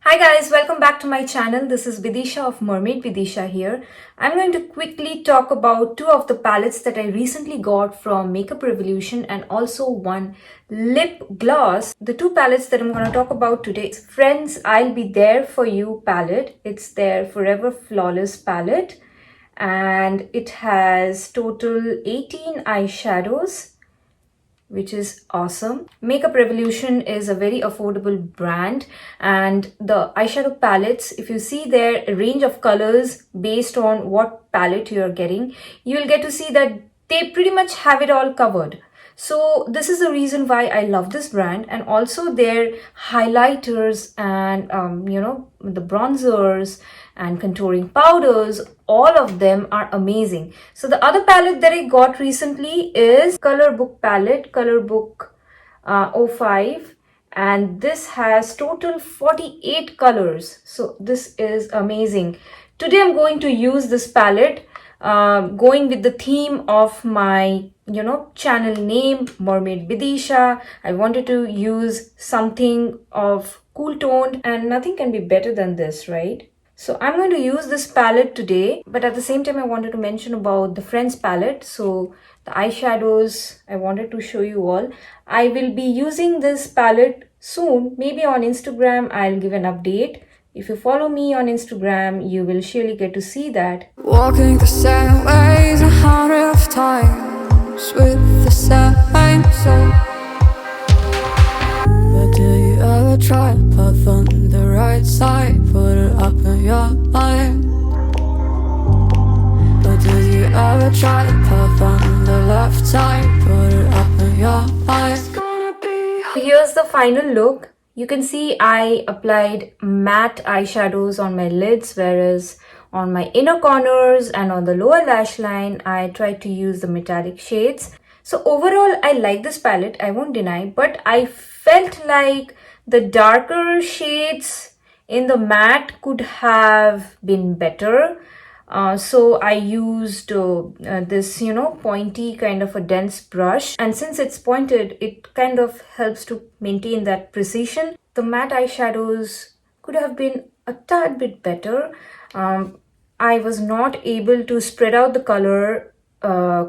Hi guys, welcome back to my channel. This is Bidisha of Mermaid Bidisha here. I'm going to quickly talk about two of the palettes that I recently got from Makeup Revolution and also one lip gloss. The two palettes that I'm going to talk about today is Friends I'll Be There For You palette. It's their Forever Flawless palette and it has total 18 eyeshadows, which is awesome. Makeup Revolution is a very affordable brand, and the eyeshadow palettes, if you see their range of colors based on what palette you're getting, you will get to see that they pretty much have it all covered. So this is the reason why I love this brand, and also their highlighters and the bronzers and contouring powders, all of them are amazing. So the other palette that I got recently is Color Book palette, Color Book 05, and this has total 48 colors. So this is amazing. Today I'm going to use this palette going with the theme of my channel name, Mermaid Bidisha. I wanted to use something of cool toned, and nothing can be better than this, right? So I'm going to use this palette today, but at the same time I wanted to mention about the Friends palette. So the eyeshadows I wanted to show you all. I will be using this palette soon. Maybe on Instagram I'll give an update. If you follow me on Instagram, you will surely get to see that. Walking the same ways 100 times with the same soul. But do you ever try to put on the right side, put it up in your mind? But do you ever try to put on the left side, put it up in your mind? Here's the final look. You can see I applied matte eyeshadows on my lids, whereas on my inner corners and on the lower lash line, I tried to use the metallic shades. So overall, I like this palette, I won't deny, but I felt like the darker shades in the matte could have been better. So I used this pointy kind of a dense brush, and since it's pointed, it kind of helps to maintain that precision. The matte eyeshadows could have been a tad bit better. I was not able to spread out the color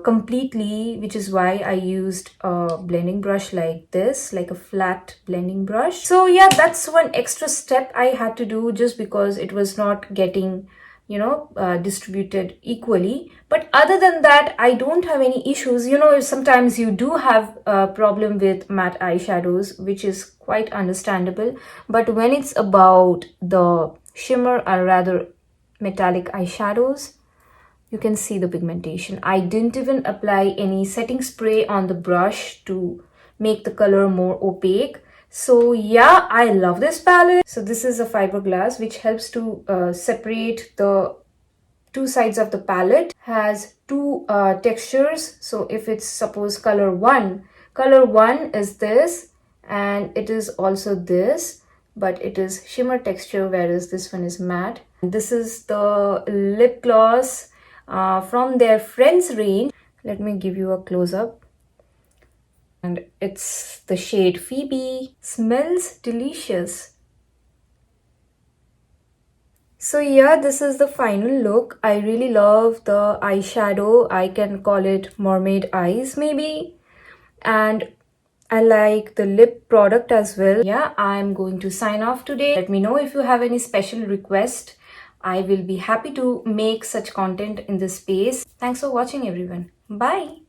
completely, which is why I used a blending brush like this, like a flat blending brush. So yeah, that's one extra step I had to do just because it was not getting distributed equally. But other than that, I don't have any issues. Sometimes you do have a problem with matte eyeshadows, which is quite understandable. But when it's about the shimmer or rather metallic eyeshadows, you can see the pigmentation. I didn't even apply any setting spray on the brush to make the color more opaque. So yeah, I love this palette. So this is a fiberglass which helps to separate the two sides of the palette. Has two textures. So if it's suppose color one is this, and it is also this, but it is shimmer texture, whereas this one is matte. This is the lip gloss from their Friends range. Let me give you a close-up. And it's the shade Phoebe. Smells delicious. So yeah, this is the final look. I really love the eyeshadow. I can call it mermaid eyes maybe. And I like the lip product as well. Yeah, I'm going to sign off today. Let me know if you have any special request. I will be happy to make such content in this space. Thanks for watching everyone. Bye.